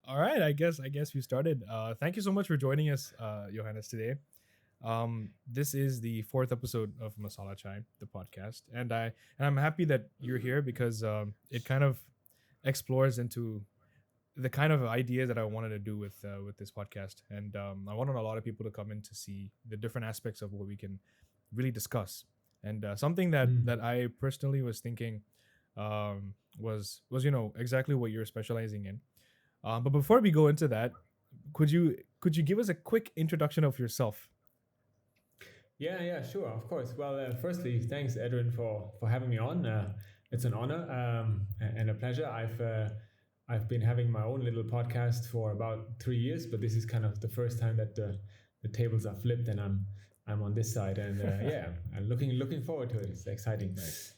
All right, I guess we started. Thank you so much for joining us, Johannes, today. This is the fourth episode of Masala Chai, the podcast, and I'm happy that you're here because it kind of explores into the kind of idea that I wanted to do with this podcast, and I wanted a lot of people to come in to see the different aspects of what we can really discuss. And something that Mm. I personally was thinking was exactly what you're specializing in. But before we go into that, could you give us a quick introduction of yourself? Yeah, sure, of course. Well, firstly, thanks, Edwin, for having me on. It's an honor and a pleasure. I've been having my own little podcast for about 3 years, but this is kind of the first time that the tables are flipped and I'm on this side, and yeah, I'm looking forward to it. It's exciting. Nice.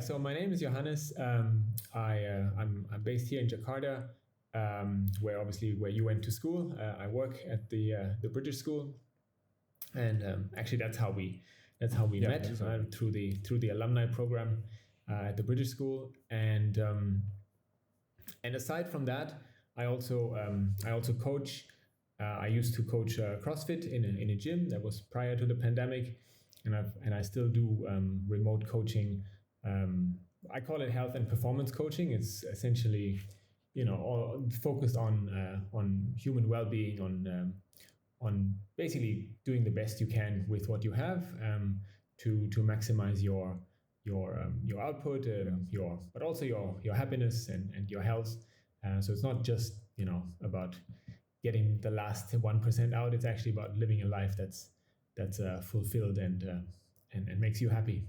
So my name is Johannes. I'm based here in Jakarta, where you went to school. I work at the British School, and actually that's how we Yeah, met exactly. through the alumni program at the British School, and aside from that, I also coach. I used to coach CrossFit in a gym that was prior to the pandemic, and I still do remote coaching. I call it health and performance coaching. It's essentially, all focused on human well-being, on basically doing the best you can with what you have, to maximize your output, Yeah. but also your happiness and your health. So it's not just about getting the last 1% out. It's actually about living a life that's fulfilled and makes you happy.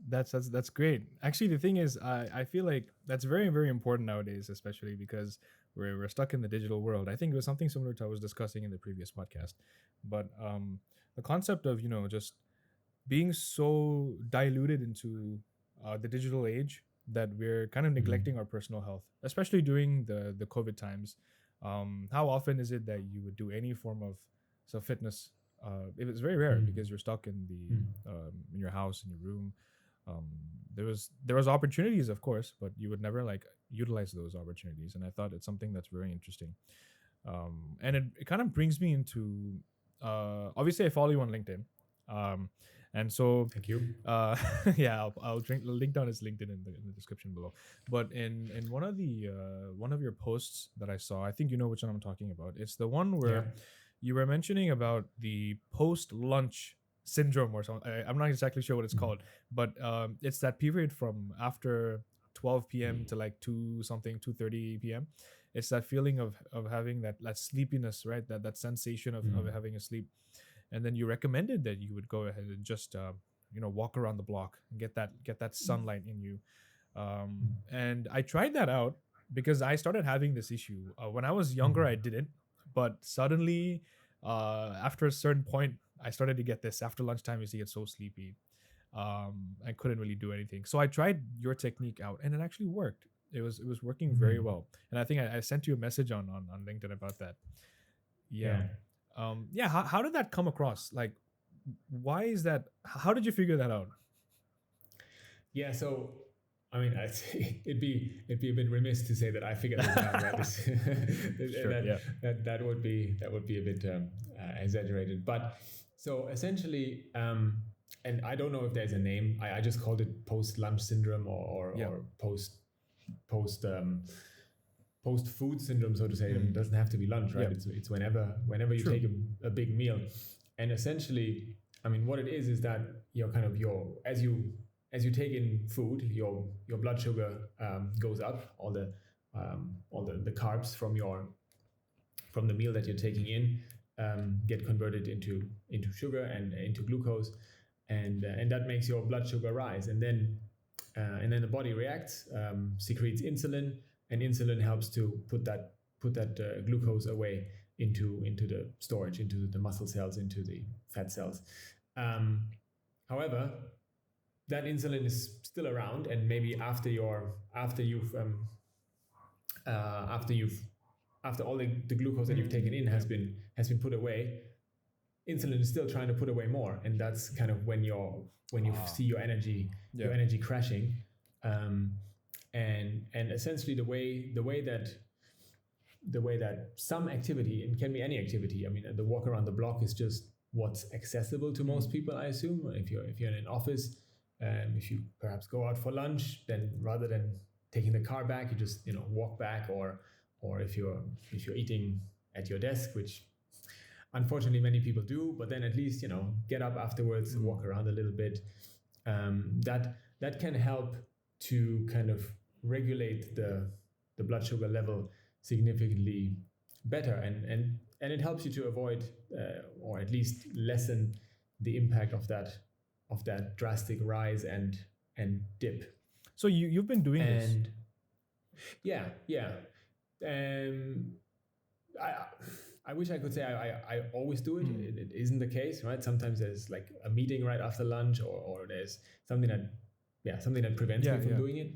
That's great. Actually, the thing is, I feel like that's very very important nowadays, especially because we're stuck in the digital world. I think it was something similar to I was discussing in the previous podcast, but the concept of just being so diluted into the digital age that we're kind of neglecting Mhm. our personal health, especially during the COVID times. How often is it that you would do any form of fitness? It was very rare Mm. because you're stuck in the Mm. in your house in your room. There was opportunities, of course, but you would never like utilize those opportunities. And I thought it's something that's very interesting. And it kind of brings me into obviously I follow you on LinkedIn, um, and so Thank you. yeah, I'll link down his LinkedIn in the description below. But in one of your posts that I saw, I think you know which one I'm talking about. It's the one where Yeah. you were mentioning about the post lunch syndrome or something. I'm not exactly sure what it's Mm. called, but it's that period from after 12 p.m. to like 2:30 p.m. It's that feeling of having that sleepiness, right? That sensation of Mm. having a sleep. And then you recommended that you would go ahead and just walk around the block and get that sunlight in you. And I tried that out because I started having this issue when I was younger. I Mm. didn't, but suddenly after a certain point, I started to get this. After lunchtime, I used to get so sleepy. I couldn't really do anything. So I tried your technique out, and it actually worked. It was working very Mm. well. And I think I sent you a message on LinkedIn about that. Yeah. Yeah. Yeah. How did that come across? Like, why is that? How did you figure that out? Yeah, so I mean, it'd be a bit remiss to say that I figured this out, right? Sure. Yeah. That would be a bit exaggerated. But so essentially, and I don't know if there's a name. I just called it post lunch syndrome, Yeah. or post post food syndrome, so to say. It Mm. doesn't have to be lunch, right? Yeah. It's whenever you take True. a big meal, and essentially, I mean, what it is that you're kind of your as you take in food, your blood sugar goes up. All the carbs from the meal that you're taking in get converted into sugar and into glucose, and that makes your blood sugar rise, and then the body reacts, secretes insulin, and insulin helps to put that glucose away into the storage, into the muscle cells, into the fat cells. However, that insulin is still around, and maybe after after all the glucose that you've taken in Yeah. has been put away, insulin is still trying to put away more, and that's kind of when you see Ah. your Yeah. energy crashing. um, and essentially the way that the way that some activity, and can be any activity. I mean, the walk around the block is just what's accessible to most people, I assume. If you're in an office, if you perhaps go out for lunch, then rather than taking the car back, you just walk back, or if you're eating at your desk, which unfortunately many people do, but then at least get up afterwards, walk around a little bit. That can help to kind of regulate the blood sugar level significantly better, and it helps you to avoid or at least lessen the impact of that drastic rise and dip. So you've been doing this. And yeah. I wish I could say I always do it. It isn't the case, right? Sometimes there's like a meeting right after lunch, or there's something that prevents me from doing it.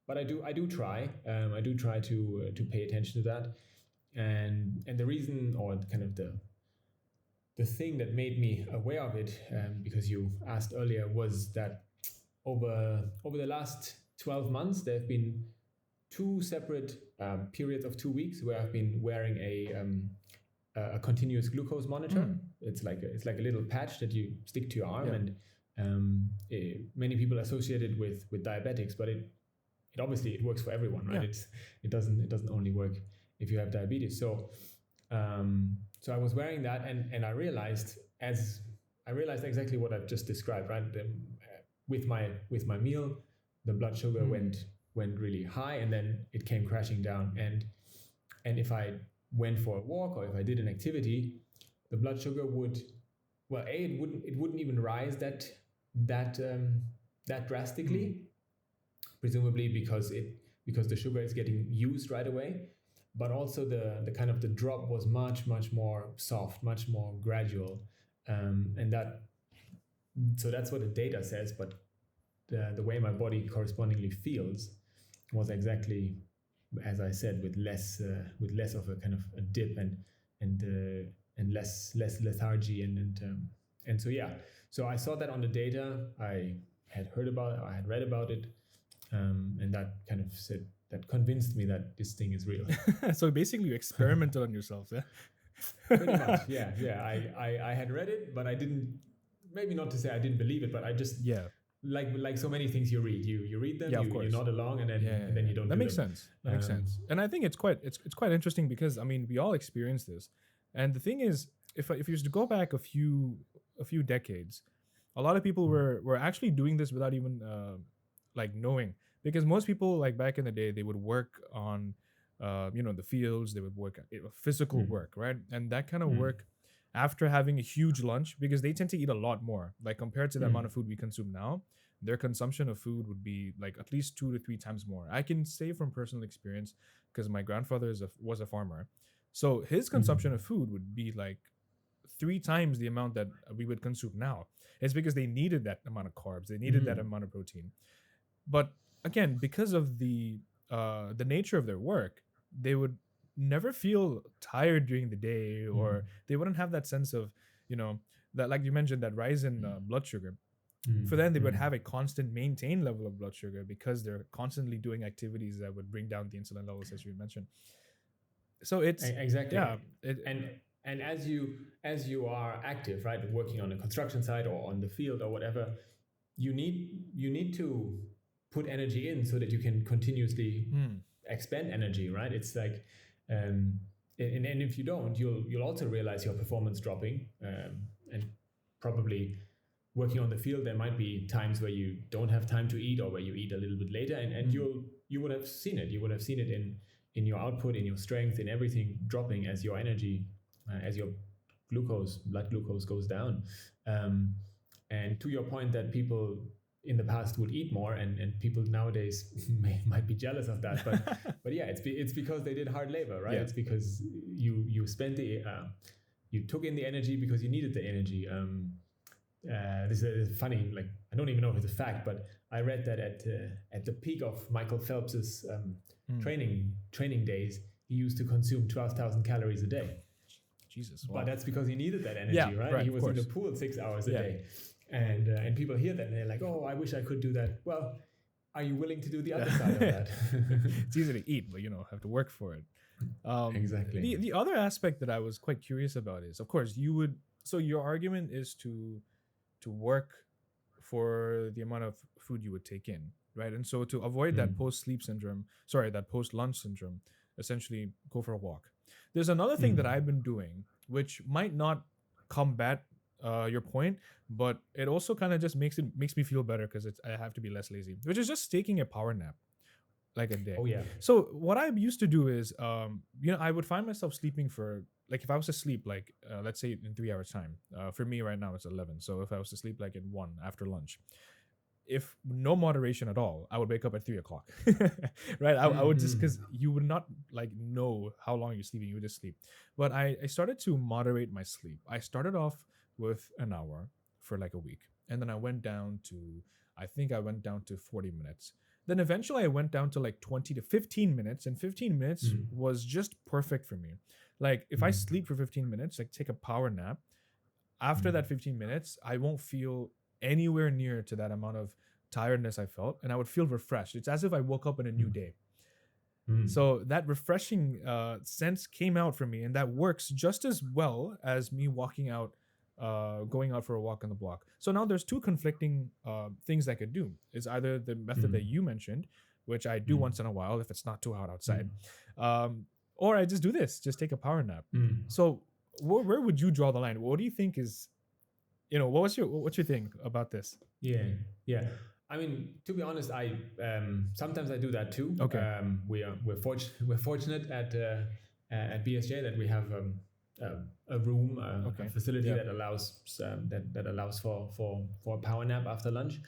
But I do try. I do try to pay attention to that. And the reason, or kind of the thing that made me aware of it, because you asked earlier, was that over the last 12 months, there have been 2 separate periods of 2 weeks where I've been wearing a continuous glucose monitor. It's like a little patch that you stick to your arm, and many people associate it with diabetics, but it obviously it works for everyone, right? It doesn't only work if you have diabetes. So I was wearing that, and I realized exactly what I've just described, right? With my meal, the blood sugar went really high, and then it came crashing down. And if I went for a walk, or if I did an activity, the blood sugar it wouldn't even rise that drastically, presumably because the sugar is getting used right away. But also the kind of the drop was much more soft, much more gradual, and so that's what the data says. But the way my body correspondingly feels was exactly as I said, with less of a kind of a dip and less lethargy and so I saw that on the data. I had heard about it, I had read about it, and that kind of that convinced me that this thing is real. So basically you experimented on yourself, yeah? Pretty much, yeah. I had read it, but I didn't, maybe not to say I didn't believe it, but I just, like so many things you read, you read them, you nod along, and then you don't. That makes sense. That makes sense. And I think it's quite interesting because, I mean, we all experience this. And the thing is, if you was to go back a few decades, a lot of people were actually doing this without even like knowing, because most people, like back in the day, they would work on the fields, they would work physical work, right? And that kind of work, after having a huge lunch, because they tend to eat a lot more, like compared to the amount of food we consume now, their consumption of food would be like at least 2 to 3 times more. I can say from personal experience, because my grandfather was a farmer, so his consumption of food would be like 3 times the amount that we would consume now. It's because they needed that amount of carbs, they needed that amount of protein. But again, because of the nature of their work, they would never feel tired during the day, or they wouldn't have that sense of, that, like you mentioned, that rise in blood sugar. For them, they would have a constant maintained level of blood sugar because they're constantly doing activities that would bring down the insulin levels, as you mentioned. So it's exactly, and as you are active, right, working on a construction site or on the field or whatever, you need to put energy in so that you can continuously expend energy, right? It's like, and if you don't, you'll also realize your performance dropping, and probably working on the field, there might be times where you don't have time to eat, or where you eat a little bit later, and you would have seen it. You would have seen it in your output, in your strength, in everything dropping as your energy, as your blood glucose goes down. And to your point that people in the past would eat more, and people nowadays might be jealous of that, but yeah, it's because they did hard labor, right? It's because you spent you took in the energy because you needed the energy. This is funny, like, I don't even know if it's a fact, but I read that at the peak of Michael Phelps's training days, he used to consume 12,000 calories a day. Jesus, wow. But that's because he needed that energy, right? He was in the pool 6 hours a day. And people hear that and they're like, oh, I wish I could do that. Well, are you willing to do the other side of that? It's easy to eat, but have to work for it. Exactly. The other aspect that I was quite curious about is, of course, you would. So your argument is to work for the amount of food you would take in, right? And so to avoid that Mm. post sleep syndrome, sorry, that post lunch syndrome, essentially go for a walk. There's another thing that Mm. I've been doing, which might not combat your point, but it also kind of just makes me feel better because I have to be less lazy, which is just taking a power nap like a day. Oh yeah. So what I used to do is, I would find myself sleeping for like if I was to sleep like let's say in 3 hours time. For me right now it's 11. So if I was to sleep like in one after lunch, if no moderation at all, I would wake up at 3 o'clock. Right? I would just because Mm. you would not like know how long you're sleeping, you would just sleep. But I started to moderate my sleep. I started off with an hour for like a week, and then I think I went down to 40 minutes. Then eventually I went down to like 20 to 15 minutes, and 15 minutes Mm. was just perfect for me. Like if I Mm. sleep for 15 minutes, like take a power nap, after Mm. that 15 minutes, I won't feel anywhere near to that amount of tiredness I felt, and I would feel refreshed. It's as if I woke up in a new Mm. day. Mm. So that refreshing sense came out for me, and that works just as well as me walking out, going out for a walk on the block. So now there's two conflicting things I could do. Is either the method that Mm. you mentioned, which I do Mm. once in a while if it's not too hot outside, Mm. or I just do this, just take a power nap. Mm. So where would you draw the line? What do you think is, what's your thing about this? Yeah, yeah. I mean, to be honest, I sometimes I do that too. Okay. We're fortunate at BSJ that we have a room, a Okay. facility Yeah. that allows that allows for a power nap after lunch.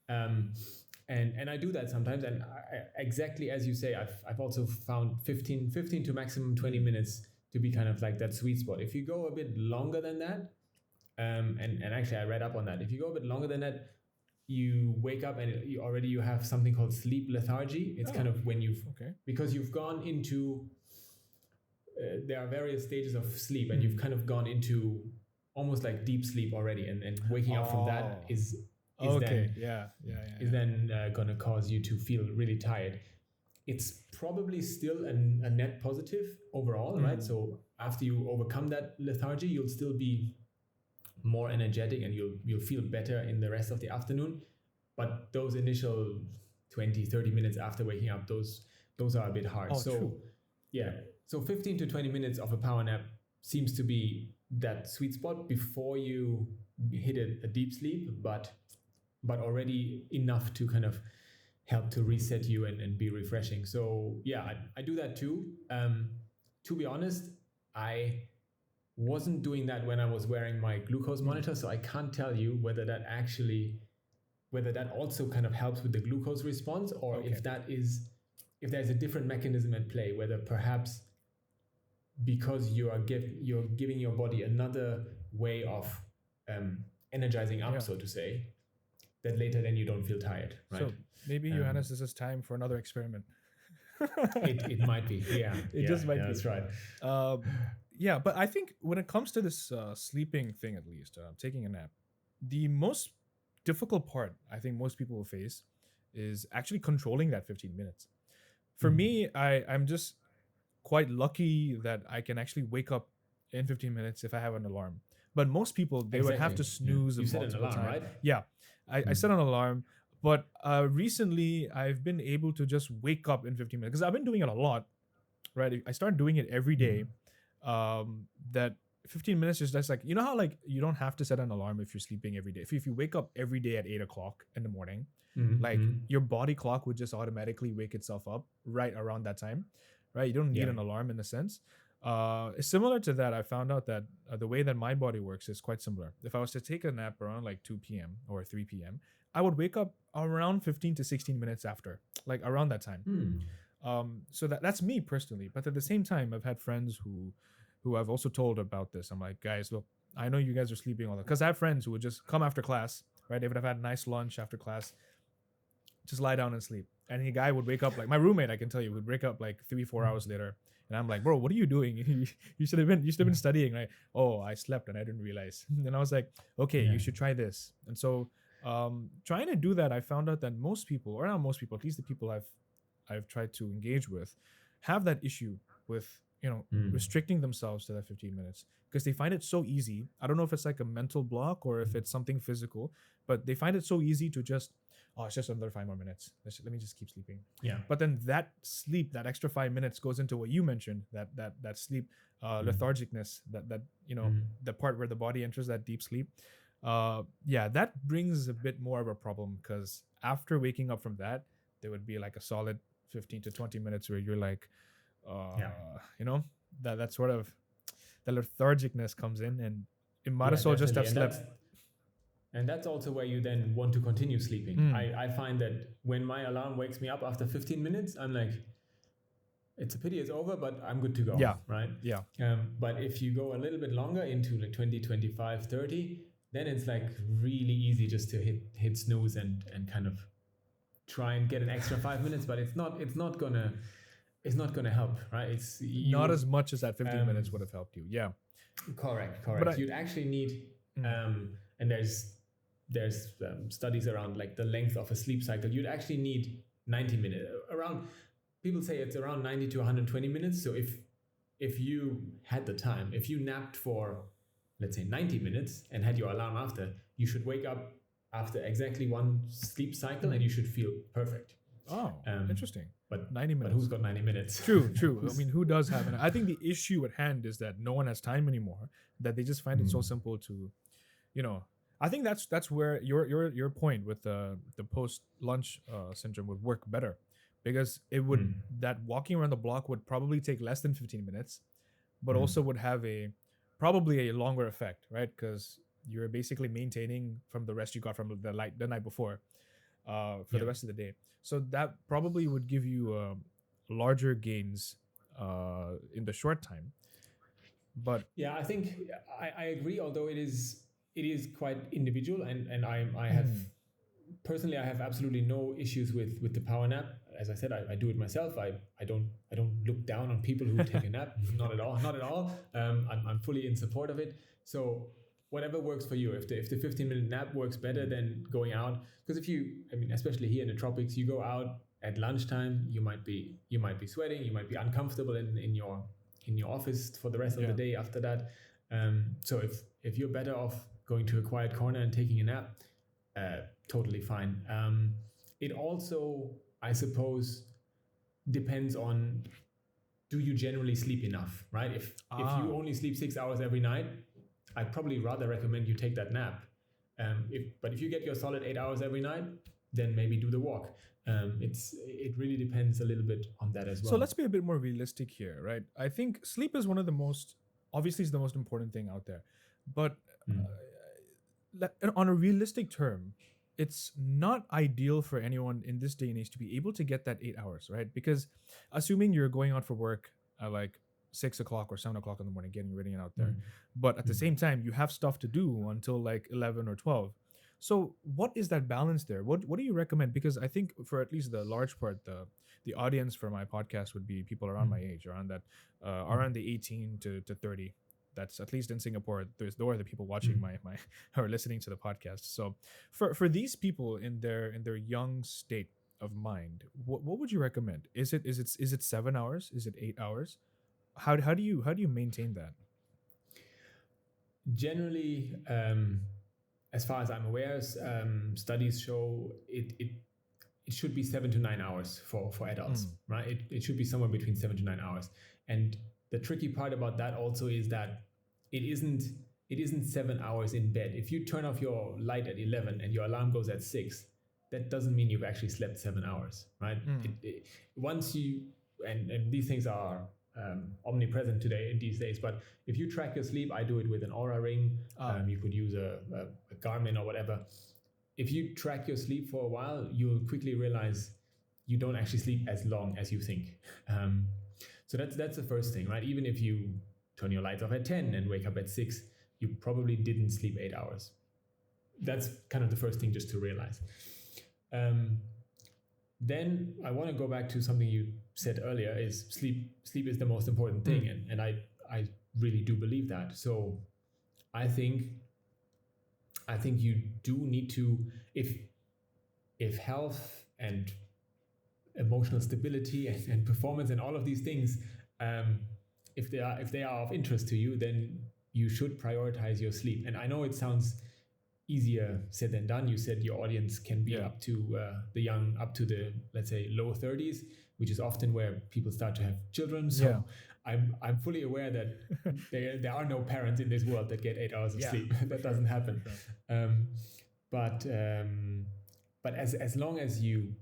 Um, and I do that sometimes, and exactly as you say, I've also found 15 to maximum 20 minutes to be kind of like that sweet spot. If you go a bit longer than that, and actually I read up on that. If you go a bit longer than that, you wake up and you have something called sleep lethargy. It's kind of when Okay. because you've gone into there are various stages of sleep, and you've kind of gone into almost like deep sleep already, and waking up from that is Okay. is then going to cause you to feel really tired. It's probably still a net positive overall, right? So after you overcome that lethargy, you'll still be more energetic, and you'll feel better in the rest of the afternoon. But those initial 20-30 minutes after waking up, those are a bit hard. True. Yeah, so 15 to 20 minutes of a power nap seems to be that sweet spot before you hit a deep sleep, but already enough to kind of help to reset you and be refreshing. So yeah, I do that too. To be honest, I wasn't doing that when I was wearing my glucose monitor, so I can't tell you whether that also kind of helps with the glucose response, or if there's a different mechanism at play, whether perhaps because you're giving your body another way of energizing up, so to say, that later then you don't feel tired, right? So maybe Johannes, this is time for another experiment. It might be, yeah. It just might be. That's right. Yeah, but I think when it comes to this sleeping thing, at least taking a nap, the most difficult part I think most people will face is actually controlling that 15 minutes. For me, I'm just quite lucky that I can actually wake up in 15 minutes if I have an alarm. But most people, they would have to snooze You set an multiple alarm, times. right? Yeah, I set an alarm. But recently, I've been able to just wake up in 15 minutes because I've been doing it a lot, right? I started doing it every day. That 15 minutes is just like, you know how like you don't have to set an alarm if you're sleeping every day. If you wake up every day at 8 o'clock in the morning, like your body clock would just automatically wake itself up right around that time, right? You don't need an alarm in a sense. Similar to that, I found out that the way that my body works is quite similar. If I was to take a nap around like 2 p.m. or 3 p.m., I would wake up around 15 to 16 minutes after, like around that time. So that's me personally. But at the same time, I've had friends who I've also told about this. I'm like, guys, look, I know you guys are sleeping all the, because I have friends who would just come after class, right? They would have had a nice lunch after class, just lie down and sleep. And the guy would wake up, like my roommate, I can tell you, would wake up like 3-4 hours later. And I'm like, bro, what are you doing? you should have been studying, right? Oh, I slept and I didn't realize. And I was like, okay, you should try this. And so Trying to do that, I found out that most people, or not most people, at least the people I've tried to engage with, have that issue with Mm. restricting themselves to that 15 minutes because they find it so easy. I don't know if it's like a mental block or if it's something physical, but they find it so easy to just, oh, it's just another 5 more minutes. Let me just keep sleeping. Yeah. But then that sleep, that extra 5 minutes, goes into what you mentioned, that sleep Mm. lethargicness, that Mm. the part where the body enters that deep sleep. Yeah, that brings a bit more of a problem because after waking up from that, there would be like a solid 15 to 20 minutes where you're like, Yeah. you know, that sort of the lethargicness comes in, and it might Yeah, as well just definitely. have slept. And that's also where you then want to continue sleeping. Mm, I find that when my alarm wakes me up after 15 minutes, I'm like, it's a pity it's over, but I'm good to go, yeah, right? yeah, But if you go a little bit longer into like 20, 25, 30, then it's like really easy just to hit snooze and kind of try and get an extra 5 minutes, but it's not gonna help, right? It's not you as much as that 15 um, minutes would have helped you. Yeah, correct, but correct. You'd actually need, mm, and there's studies around like the length of a sleep cycle. You'd actually need 90 minutes. Around people say it's around 90 to 120 minutes. So if you had the time, if you napped for let's say 90 minutes and had your alarm after, you should wake up after exactly one sleep cycle and mm. you should feel perfect. Oh, Um, interesting. but 90 but who's minutes. got 90 minutes? True, true. I Who's, mean, who does have? And I think the issue at hand is that no one has time anymore. That they just find it so Mm, simple to, you know. I think that's where your point with the post lunch syndrome would work better, because it would, mm, that walking around the block would probably take less than 15 minutes, but mm. also would have a probably a longer effect, right? Because you're basically maintaining from the rest you got from the night before, for Yeah. the rest of the day. So that probably would give you larger gains in the short time. But Yeah, I think I agree. Although it is quite individual, and I have mm, personally I have absolutely no issues with the power nap. As I said, I do it myself. I don't look down on people who take a nap. Not at all. Not at all. I'm fully in support of it. So whatever works for you. If the 15-minute nap works better than going out, because if you, I mean, especially here in the tropics, you go out at lunchtime, you might be sweating, you might be uncomfortable in your office for the rest of the yeah. day after that. So if you're better off going to a quiet corner and taking a nap, uh, totally fine. It also, I suppose, depends on, do you generally sleep enough, right? If you Ah, only sleep 6 hours every night, I'd probably rather recommend you take that nap. But if you get your solid 8 hours every night, then maybe do the walk. It really depends a little bit on that as so well. let's be a bit more realistic here, right? I think sleep is one of the most, obviously, is the most important thing out there, but Mm, on a realistic term, it's not ideal for anyone in this day and age to be able to get that 8 hours, right? Because assuming you're going out for work at like 6 o'clock or 7 o'clock in the morning, getting ready and out there, mm, but at the mm, same time, you have stuff to do until like 11 or 12. So what is that balance there? What do you recommend? Because I think for at least the large part, the audience for my podcast would be people around my mm, age, around that, mm, around the 18 to 30. That's at least in Singapore. Those are the people watching mm. my or listening to the podcast. So for these people in their young state of mind, what would you recommend? Is it 7 hours? Is it 8 hours? How do you maintain that? Generally, as far as I'm aware, studies show it should be 7 to 9 hours for adults, Mm, right? It should be somewhere between 7 to 9 hours. And the tricky part about that also is that it isn't it isn't 7 hours in bed. If you turn off your light at 11 and your alarm goes at 6, that doesn't mean you've actually slept 7 hours, right? mm. Once you and these things are omnipresent today in these days. But if you track your sleep, I do it with an Aura ring. Ah, You could use a Garmin or whatever. If you track your sleep for a while, you'll quickly realize you don't actually sleep as long as you think. Um, so that's the first thing, right? Even if you turn your lights off at 10 and wake up at 6, you probably didn't sleep 8 hours. That's kind of the first thing just to realize. Um, then I want to go back to something you said earlier: is sleep is the most important thing, mm, and I really do believe that. So I think I think you do need to, if health and emotional stability and performance and all of these things, um, if they are of interest to you, then you should prioritize your sleep. And I know it sounds easier said than done. You said your audience can be Yeah. up to the young, up to the, let's say, low 30s, which is often where people start to have children. Yeah. So I'm fully aware that there are no parents in this world that get 8 hours of Yeah, sleep. for That sure. doesn't For happen. sure. Um, but as long as you,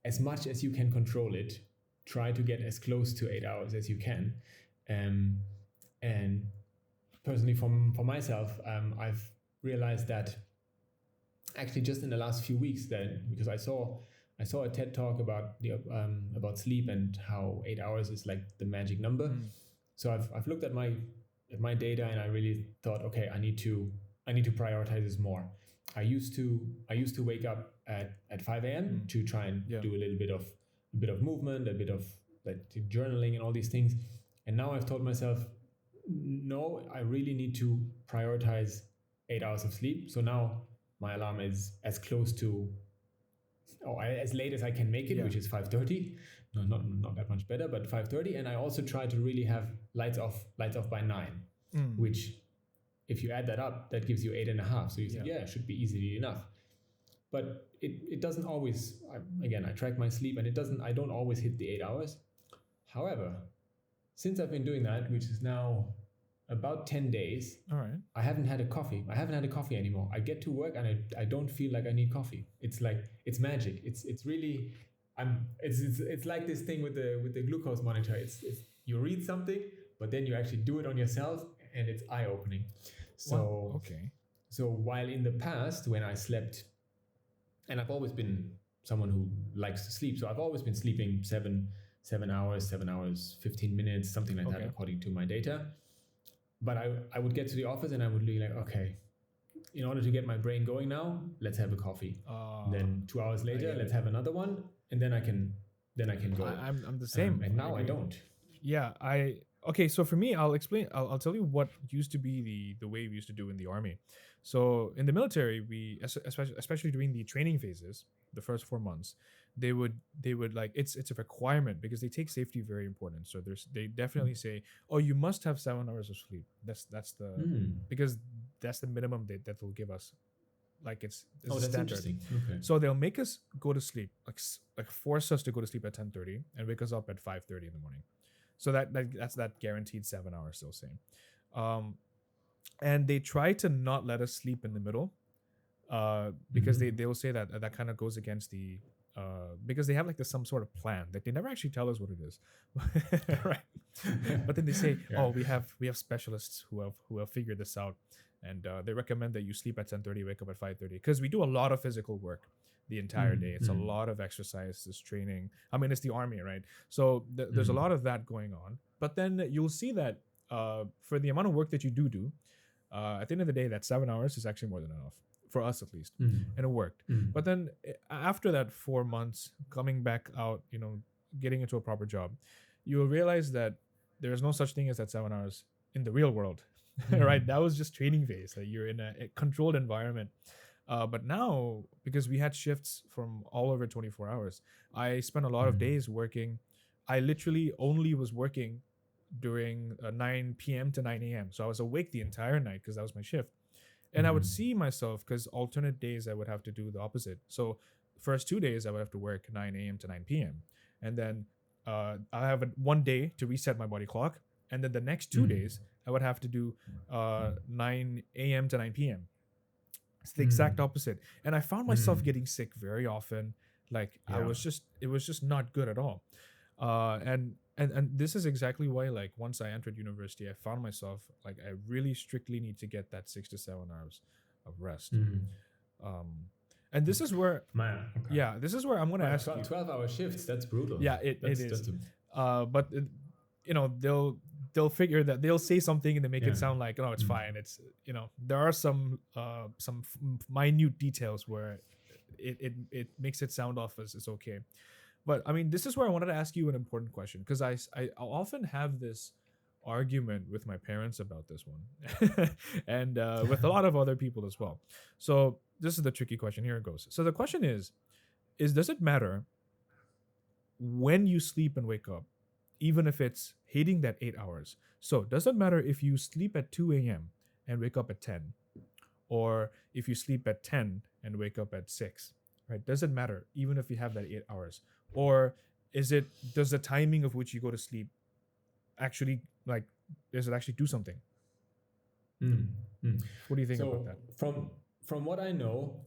as much as you can control it, try to get as close to 8 hours as you can. Um, and personally, for myself, I've realized that actually just in the last few weeks, that because I saw a TED talk about sleep and how 8 hours is like the magic number. Mm. So I've looked at my data, and I really thought, okay, I need to prioritize this more. I used to wake up at 5 a.m. Mm. to try and Yeah. do a bit of movement, a bit of like journaling and all these things. And now I've told myself, no, I really need to prioritize 8 hours of sleep. So now my alarm is as close to, or as late as I can make it, Yeah. which is 5:30. No, not that much better, but 5:30. And I also try to really have lights off by 9, Mm. which, if you add that up, that gives you 8.5. So you think, Yeah. yeah, it should be easily enough. But it doesn't always. Again, I track my sleep, and I don't always hit the 8 hours. However, since I've been doing that, which is now about 10 days, All right. I haven't had a coffee. I haven't had a coffee anymore. I get to work, and I don't feel like I need coffee. It's like, it's magic. It's really, it's like this thing with the glucose monitor. It's you read something, but then you actually do it on yourself, and it's eye opening. Wow. So Okay. so while in the past, when I slept, and I've always been someone who likes to sleep, so I've always been sleeping 7 hours, 7 hours 15 minutes, something like that, Okay. according to my data. But I would get to the office, and I would be like, okay, in order to get my brain going now, let's have a coffee. Then 2 hours later, get let's it. have another one, and then I can go. I'm the same. And now I agree. don't. Yeah, okay, so for me, I'll explain. I'll tell you what used to be the way we used to do in the army. So in the military, especially during the training phases, the first 4 months, they would like, it's a requirement because they take safety very important. So they definitely say, oh, you must have 7 hours of sleep. That's the Hmm. because that's the minimum that they'll give us. Like it's Oh, a that's standard. interesting. Okay. So they'll make us go to sleep, like force us to go to sleep at 10:30 and wake us up at 5:30 in the morning. So that's that guaranteed 7 hours still same. Um, and they try to not let us sleep in the middle, because they will say that that kind of goes against the because they have like some sort of plan that they never actually tell us what it is, right? But then they say, Yeah. oh, we have specialists who have figured this out, and they recommend that you sleep at 10:30, wake up at 5:30, because we do a lot of physical work the entire day. It's a lot of exercise, this training. I mean, it's the army, right? So there's a lot of that going on. But then you'll see that for the amount of work that you do, at the end of the day, that 7 hours is actually more than enough for us at least, and it worked. But then after that 4 months, coming back out, getting into a proper job, you will realize that there's no such thing as that 7 hours in the real world, right? That was just training phase. Like you're in a controlled environment. But now, because we had shifts from all over 24 hours, I spent a lot of days working. I literally only was working during 9 p.m. to 9 a.m. So I was awake the entire night because that was my shift. And I would see myself, because alternate days I would have to do the opposite. So first 2 days I would have to work 9 a.m. to 9 p.m. And then I have one day to reset my body clock. And then the next 2 days I would have to do 9 a.m. to 9 p.m. It's the exact opposite. And I found myself getting sick very often. Like Yeah. it was just not good at all. And this is exactly why, like, once I entered university, I found myself like I really strictly need to get that 6 to 7 hours of rest. And this is where, Man, okay. yeah, this is where I'm gonna ask you. 12-hour shifts, that's brutal. Yeah, it is. That's But they'll figure that they'll say something and they make Yeah. it sound like, oh, it's fine. It's there are some minute details where it makes it sound off as it's okay. But I mean, this is where I wanted to ask you an important question, because I often have this argument with my parents about this one, and with a lot of other people as well. So this is the tricky question. Here it goes. So the question is does it matter when you sleep and wake up, even if it's hitting that 8 hours? So does it matter if you sleep at 2 a.m. and wake up at 10, or if you sleep at 10 and wake up at 6, right? Does it matter even if you have that 8 hours? Or does the timing of which you go to sleep actually, like, does it actually do something? Mm. Mm. What do you think about that? From what I know,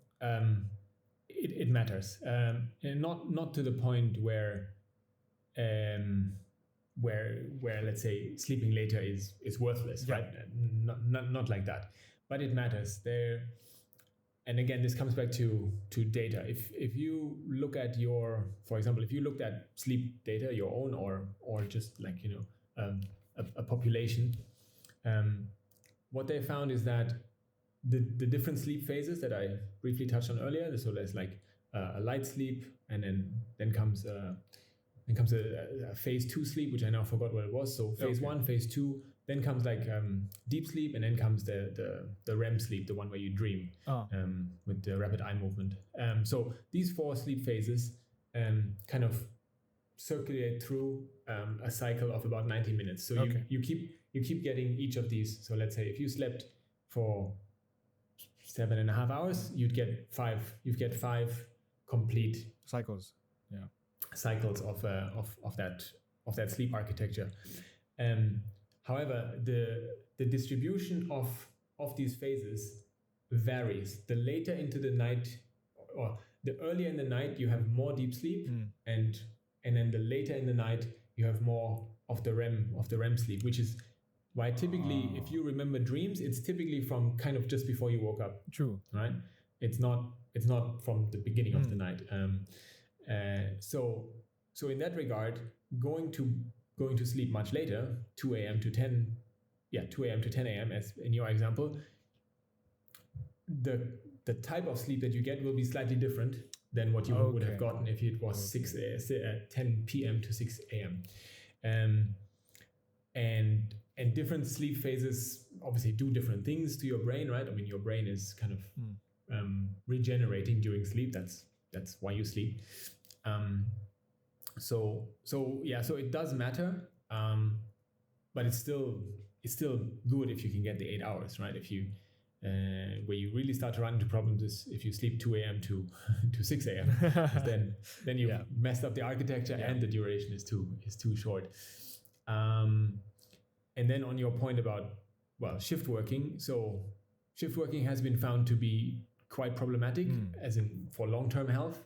it matters, and not to the point um, where let's say sleeping later is worthless, Yeah. right? Not like that, but it matters there. And again, this comes back to data. If you look at for example, if you looked at sleep data, your own or just like a population, what they found is that the different sleep phases that I briefly touched on earlier. So there's like a light sleep, and then comes a phase 2 sleep, which I now forgot what it was. So phase 1, phase 2, then comes like deep sleep, and then comes the REM sleep, the one where you dream with the rapid eye movement. So these 4 sleep phases kind of circulate through a cycle of about 90 minutes. So you keep getting each of these. So let's say if you slept for 7.5 hours, you'd get 5 complete Cycles. Yeah. cycles of that sleep architecture. However, the distribution of these phases varies. The later into the night, or the earlier in the night, you have more deep sleep, and then the later in the night you have more of the REM sleep, which is why typically, if you remember dreams, it's typically from kind of just before you woke up. True. Right? It's not from the beginning of the night. So in that regard, going to sleep much later, 2 a.m. to 10 a.m. as in your example, the type of sleep that you get will be slightly different than what you would have gotten if it was 10 p.m. to 6 a.m. And different sleep phases obviously do different things to your brain, right? I mean, your brain is kind of regenerating during sleep. That's why you sleep. So it does matter, but it's still good if you can get the 8 hours, right? If you where you really start to run into problems is if you sleep 2 a.m. to 6 a.m. then you messed up the architecture, and the duration is too short. And then on your point about shift working, so shift working has been found to be quite problematic, as in for long-term health.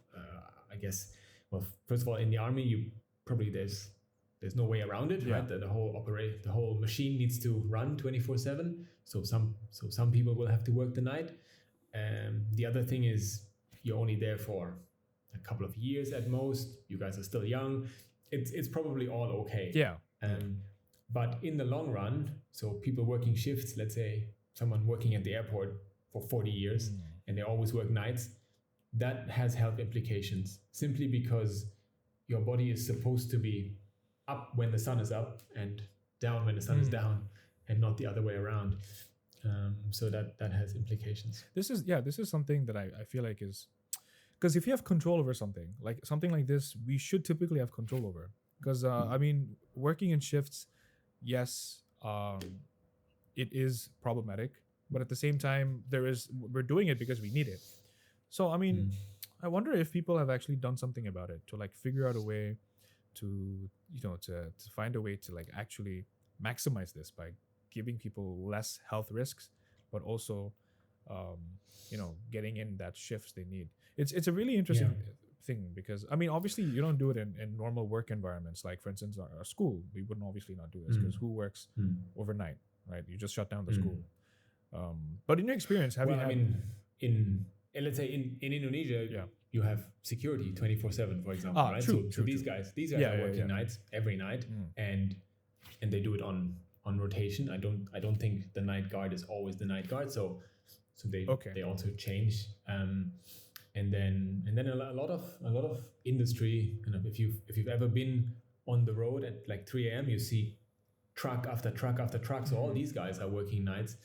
I guess. Well, first of all, in the army, there's no way around it, right? The whole machine needs to run 24/7. So some people will have to work the night. The other thing is you're only there for a couple of years at most. You guys are still young. It's probably all okay. Yeah. But in the long run, so people working shifts, let's say someone working at the airport for 40 years and they always work nights, that has health implications simply because your body is supposed to be up when the sun is up and down when the sun is down, and not the other way around. So that has implications. This is something that I feel like is, because if you have control over something like this, we should typically have control over. Because I mean, working in shifts, yes, it is problematic, but at the same time, we're doing it because we need it. So I mean, I wonder if people have actually done something about it to like figure out a way to to find a way to like actually maximize this by giving people less health risks, but also getting in that shifts they need. It's a really interesting thing, because I mean, obviously you don't do it in normal work environments. Like for instance, our school, we wouldn't obviously not do this, because who works overnight, right? You just shut down the school. But in your experience, have you had... I mean, let's say in Indonesia, you have security 24/7, for example, right? True, so these guys are working nights every night, and they do it on rotation. I don't think the night guard is always the night guard, so they also change. And then a lot of industry, kind of, if you've ever been on the road at like 3 a.m., you see truck after truck after truck. So all these guys are working nights.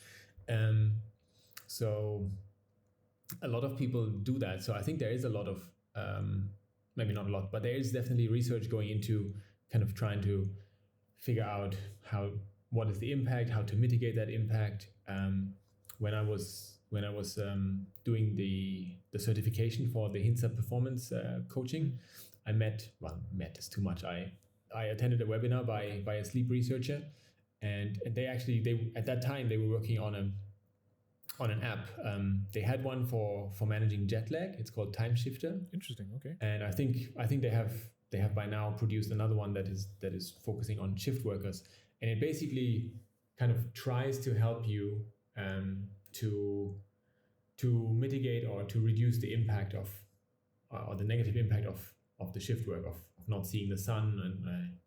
So a lot of people do that. So I think there is a lot of, maybe not a lot, but there is definitely research going into kind of trying to figure out what is the impact, how to mitigate that impact. When I was doing the certification for the Hinsa performance coaching, I met is too much. I attended a webinar by a sleep researcher, and they at that time they were working on an app. They had one for managing jet lag. It's called Time Shifter. Interesting. Okay. And I think they have by now produced another one that is focusing on shift workers, and it basically kind of tries to help you to mitigate or to reduce the impact of or the negative impact of the shift work of not seeing the sun and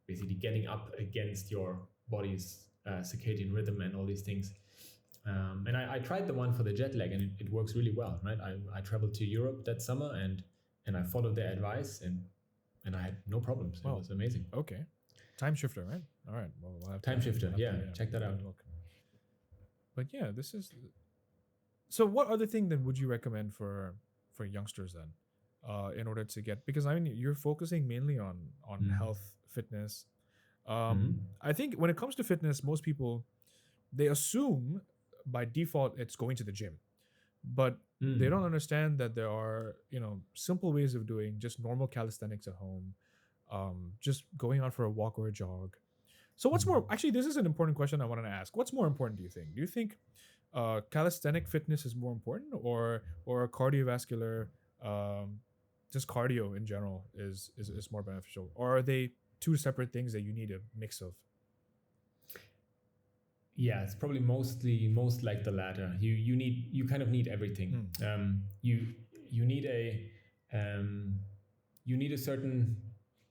basically getting up against your body's circadian rhythm and all these things. And I tried the one for the jet lag, and it works really well, right? I traveled to Europe that summer, and I followed their advice, and I had no problems. It was amazing. Okay. Time Shifter, right? All right. Well, we'll have Time Shifter, check that out. But yeah, this is. So, what other thing then would you recommend for youngsters then, in order to get? Because I mean, you're focusing mainly on health, fitness. I think when it comes to fitness, most people they assume by default it's going to the gym, but they don't understand that there are simple ways of doing just normal calisthenics at home, just going out for a walk or a jog. So what's more, actually this is an important question I wanted to ask. What's more important, do you think calisthenic fitness is more important, or cardiovascular, just cardio in general is more beneficial, or are they two separate things that you need a mix of? Yeah, it's probably most like the latter. You kind of need everything. You need a certain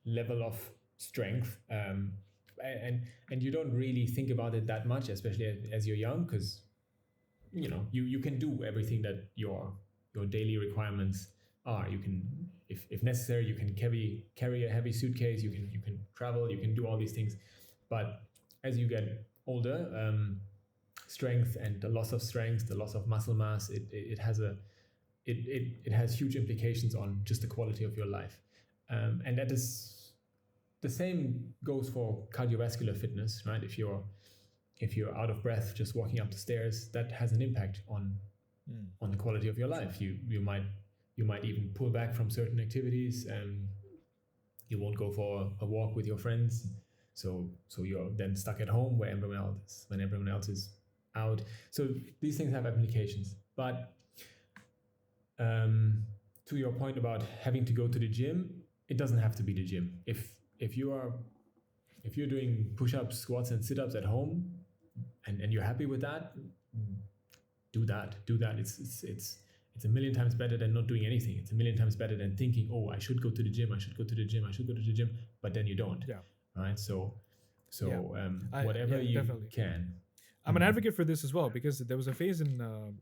level of strength, and you don't really think about it that much, especially as you're young, because you can do everything that your daily requirements are. You can, if necessary, you can carry a heavy suitcase. You can travel. You can do all these things, but as you get older, strength and the loss of strength, the loss of muscle mass, it has huge implications on just the quality of your life, and that is the same goes for cardiovascular fitness, right? If you're out of breath just walking up the stairs, that has an impact on the quality of your life. You might even pull back from certain activities, and you won't go for a walk with your friends. So you're then stuck at home when everyone else is out. So these things have applications. But to your point about having to go to the gym, it doesn't have to be the gym. If you're doing push-ups, squats, and sit-ups at home, and you're happy with that, do that. It's a million times better than not doing anything. It's a million times better than thinking, oh, I should go to the gym, but then you don't. Yeah. Right. So whatever you definitely can. I'm an advocate for this as well, because there was a phase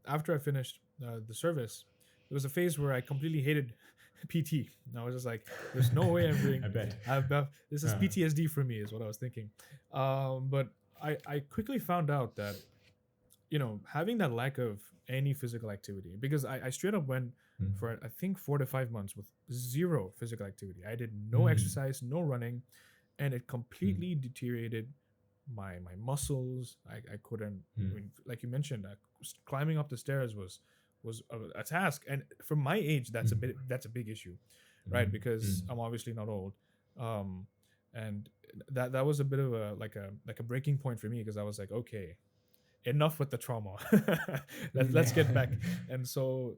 after I finished the service, there was a phase where I completely hated PT. And I was just like, there's no way I'm doing. I bet. This is PTSD for me, is what I was thinking. But I quickly found out that, having that lack of any physical activity, because I straight up went for, I think, 4 to 5 months with zero physical activity. I did no exercise, no running, and it completely deteriorated my muscles. I couldn't, I mean, like you mentioned, climbing up the stairs was a task, and for my age, that's a big issue, right? Because I'm obviously not old, and that was a bit of a breaking point for me, because I was like, okay, enough with the trauma. Let's get back. And so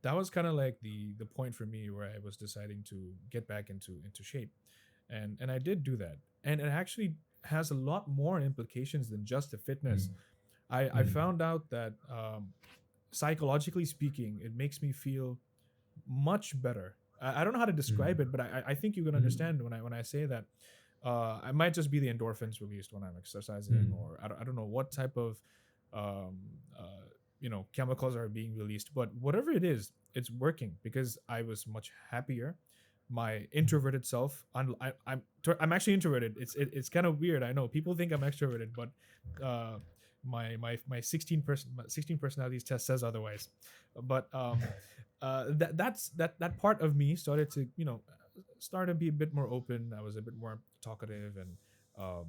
that was kind of like the point for me where I was deciding to get back into shape, and I did do that, and it actually has a lot more implications than just the fitness. I found out that psychologically speaking, it makes me feel much better. I don't know how to describe it, but I think you can understand when I say that. I might just be the endorphins released when I'm exercising, or I don't know what type of chemicals are being released, but whatever it is, it's working, because I was much happier. my introverted self. I'm actually introverted. It's kind of weird. I know people think I'm extroverted, but uh, my 16 personalities test says otherwise. But that part of me started to start to be a bit more open. I was a bit more talkative, and um,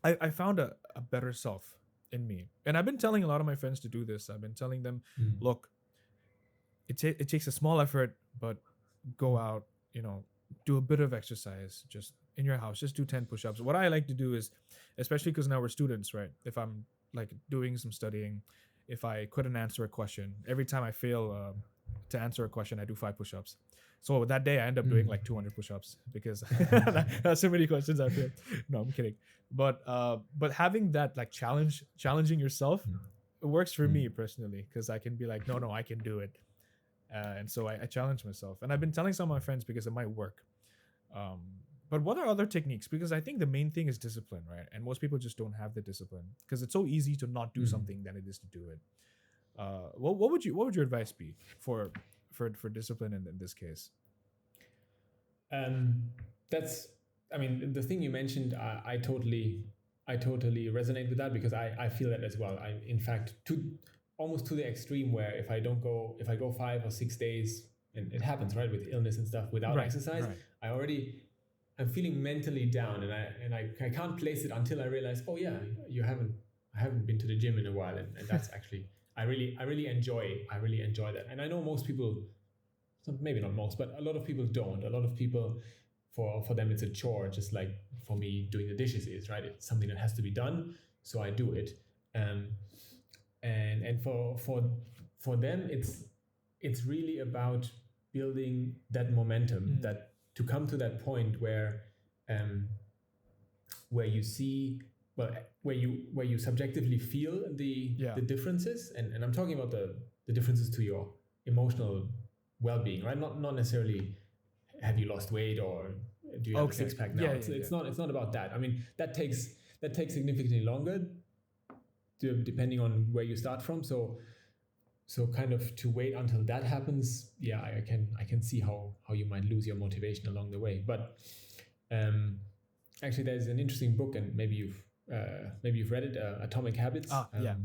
I found a better self in me. And I've been telling a lot of my friends to do this. I've been telling them, Mm. look, it takes a small effort, but go out, do a bit of exercise just in your house. Just do 10 push-ups. What I like to do is, especially because now we're students, right? If I'm like doing some studying, if I couldn't answer a question, every time I fail to answer a question, I do 5 push-ups. So that day I end up doing like 200 push-ups because that's so many questions I failed. No, I'm kidding. But having that like challenging yourself, it works for me personally, because I can be like, no, I can do it. And so I challenge myself, and I've been telling some of my friends because it might work. Um, but what are other techniques? Because I think the main thing is discipline, right? And most people just don't have the discipline, because it's so easy to not do something than it is to do it. What would your advice be for discipline in this case? Um, that's, I mean, the thing you mentioned, I totally resonate with that, because I feel that as well. I, in fact, to almost to the extreme, where if I go 5 or 6 days, and it happens, right, with illness and stuff, without Right, exercise, right. I'm feeling mentally down, and I can't place it until I realize, oh yeah, I haven't been to the gym in a while, and that's actually, I really enjoy that. And I know most people, maybe not most, but a lot of people don't. A lot of people, for them, it's a chore, just like for me doing the dishes is, right? It's something that has to be done, so I do it. Um, and for them, it's really about building that momentum, that to come to that point um, where you see, well, where you subjectively feel Yeah. the differences, and I'm talking about the differences to your emotional well-being, right? Not necessarily have you lost weight, or do you have a Okay. six pack now. Yeah, It's yeah, yeah. it's not about that. I mean, that takes significantly longer, depending on where you start from. So kind of to wait until that happens, yeah, I can see how you might lose your motivation along the way. But um, actually, there's an interesting book, and maybe you've read it, Atomic Habits, Yeah.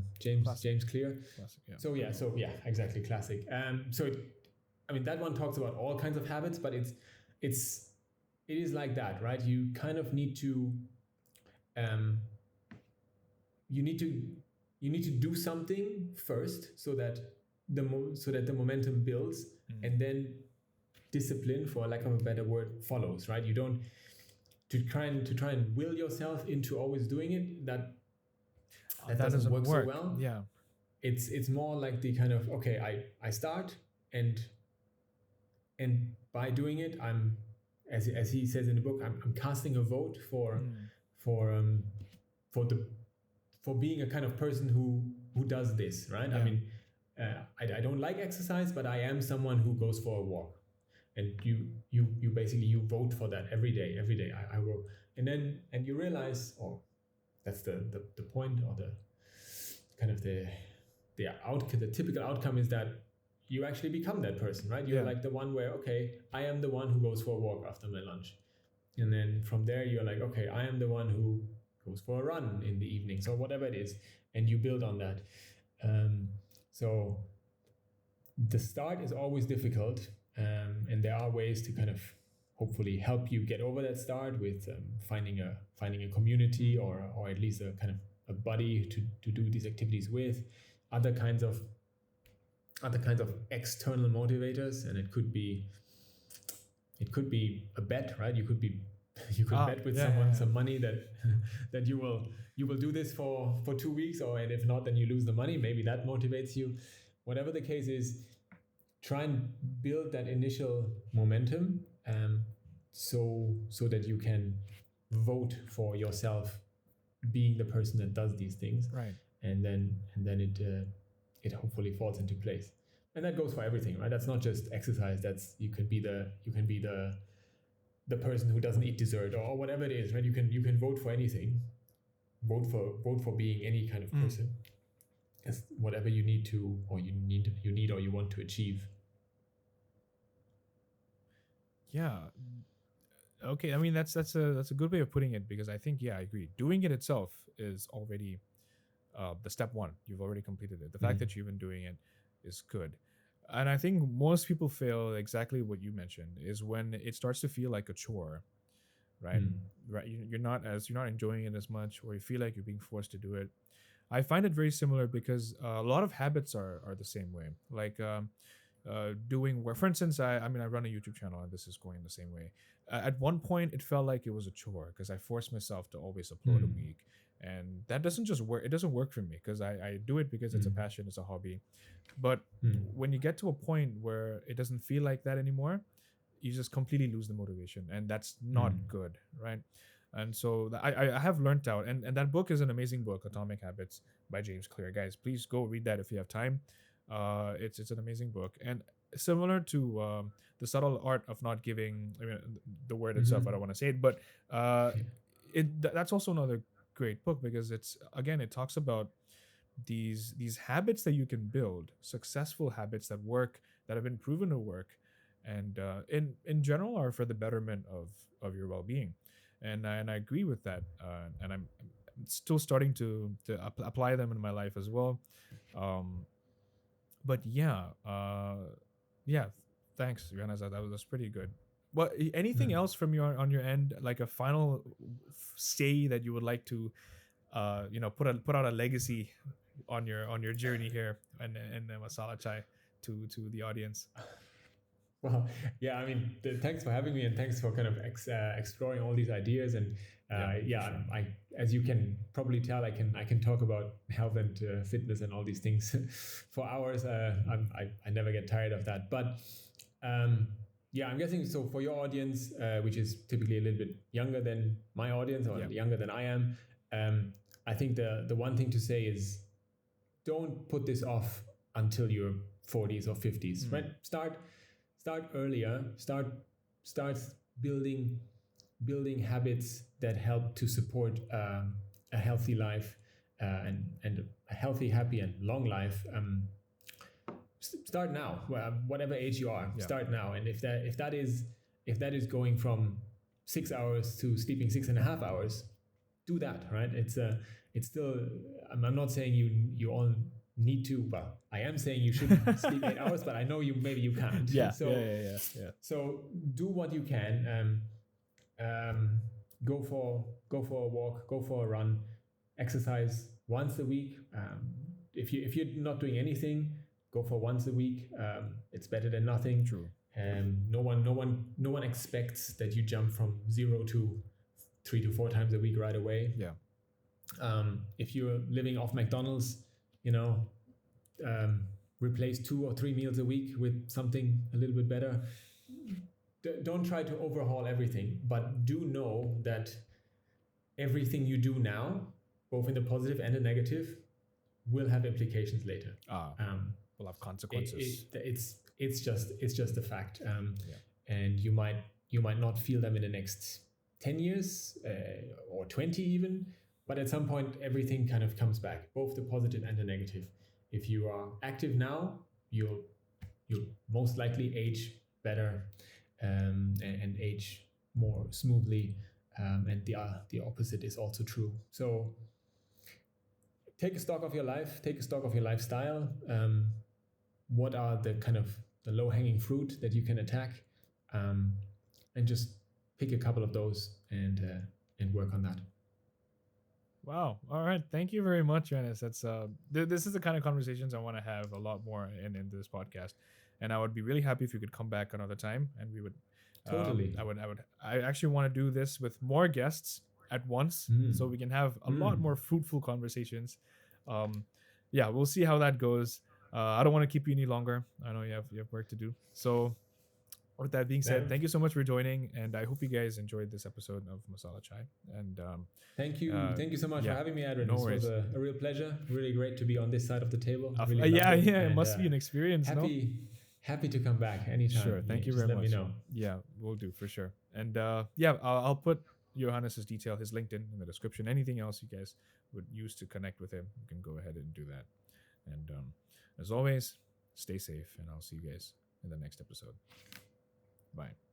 Classic. James Clear. Classic. Yeah. So yeah, exactly, classic. I mean, that one talks about all kinds of habits, but it's it is like that, right? You kind of need to um, you need to you need to do something first, so that the momentum builds, and then discipline, for lack of a better word, follows, right? You don't to try and will yourself into always doing it. That doesn't work so well. Yeah. It's more like the kind of, okay, I start, and by doing it, I'm, as he says in the book, I'm casting a vote for um for the for being a kind of person who does this, right? I Yeah. mean, I don't like exercise, but I am someone who goes for a walk, and you basically, you vote for that every day. I will, and you realize, oh, that's the point, or the kind of the typical outcome is that you actually become that person, right? You're Yeah. like the one where, okay, I am the one who goes for a walk after my lunch, and then from there you're like, okay, I am the one who goes for a run in the evening, so whatever it is, and you build on that. So the start is always difficult, and there are ways to kind of hopefully help you get over that start with finding a community, or at least a kind of a buddy to do these activities with, other kinds of external motivators. And it could be a bet, right? You could bet with someone some money that that you will do this for 2 weeks, and if not, then you lose the money. Maybe that motivates you. Whatever the case is, try and build that initial momentum, so that you can vote for yourself being the person that does these things, Right. and then it hopefully falls into place. And that goes for everything, right? That's not just exercise. That's you can be the person who doesn't eat dessert, or whatever it is, right? You can vote for anything. Vote for being any kind of person. As whatever you need to, or you need or you want to achieve. yeah, okay. I mean, that's a good way of putting it, because I think, yeah, I agree. Doing it itself is already the step one. You've already completed it. The fact Mm. that you've been doing it is good. And I think most people fail exactly what you mentioned, is when it starts to feel like a chore, right? Mm. Right. You're not enjoying it as much, or you feel like you're being forced to do it. I find it very similar because a lot of habits are the same way. Like doing work. For instance, I mean, I run a YouTube channel, and this is going the same way. At one point, it felt like it was a chore because I forced myself to always upload a Mm. week, and that doesn't just work. It doesn't work for me because I do it because it's a Mm. passion, it's a hobby. But Mm. when you get to a point where it doesn't feel like that anymore, you just completely lose the motivation, and that's not Mm. good, right? And so I have learned out, and that book is an amazing book, Atomic Habits by James Clear. Guys, please go read that if you have time. It's an amazing book, and similar to the subtle art of not giving. I mean, the word itself, I don't Mhm. want to say it, but that's also another great book, because it's, again, it talks about these habits that you can build, successful habits that work, that have been proven to work, and in general are for the betterment of your well-being. And I agree with that, and I'm still starting to apply them in my life as well. um but yeah, yeah, thanks, Johannes. That was pretty good. What, anything Mm. else from your on your end, like a final say that you would like to put out a legacy on your journey here, and Masala Chai, to the audience. Well, yeah, I mean, thanks for having me, and thanks for kind of exploring all these ideas. And Yeah, for yeah, sure. as you can probably tell, I can talk about health and fitness and all these things for hours. I never get tired of that. But um, yeah, I'm guessing so for your audience, which is typically a little bit younger than my audience or Yeah. younger than I am. um, I think the one thing to say is, don't put this off until your 40s or 50s, Mm, right? Start earlier. Start building habits that help to support a healthy life, and a healthy, happy, and long life. Start now. Whatever age you are, yeah. start now. And if that is going from 6 hours to sleeping 6.5 hours, do that, right? It's still, I'm not saying you all need to. Well, I am saying you should sleep 8 hours, but I know you maybe you can't. Yeah, yeah, so yeah, yeah, yeah. so do what you can. Go for a walk, go for a run, exercise once a week. If you're not doing anything, go for once a week. It's better than nothing. True. No one expects that you jump from 0 to 3 to 4 times a week right away. Yeah. If you're living off McDonald's, you know, um, replace 2 or 3 meals a week with something a little bit better. Don't try to overhaul everything, but do know that everything you do now, both in the positive and the negative, will have implications later. Ah, Um, will have it, consequences. it's just a fact. Yeah. And you might not feel them in the next 10 years, or 20 even, but at some point everything kind of comes back, both the positive and the negative. If you are active now, you'll most likely age better, and age more smoothly. And the opposite is also true. So take a stock of your life, take a stock of your lifestyle. What are the kind of the low hanging fruit that you can attack, um, and just pick a couple of those and work on that. Wow. All right. Thank you very much, Johannes. That's this is the kind of conversations I want to have a lot more in this podcast, and I would be really happy if you could come back another time, and we would. Totally. I actually want to do this with more guests at once, Mm. so we can have a lot Mm. more fruitful conversations. Um, yeah, we'll see how that goes. I don't want to keep you any longer. I know you have work to do. So with that being said, That, thank you so much for joining, and I hope you guys enjoyed this episode of Masala Chai. And thank you so much for yeah, having me, Adrian. no This was worries. a real pleasure. Really great to be on this side of the table. Really loved Yeah, it, yeah, it and must be an experience, no? happy to come back anytime. Sure. Yeah, Thank you just very let me much. know. Yeah, we'll do for sure. And yeah, I'll put Johannes's detail, his LinkedIn in the description. Anything else you guys would use to connect with him, you can go ahead and do that. And as always, stay safe, and I'll see you guys in the next episode. Bye.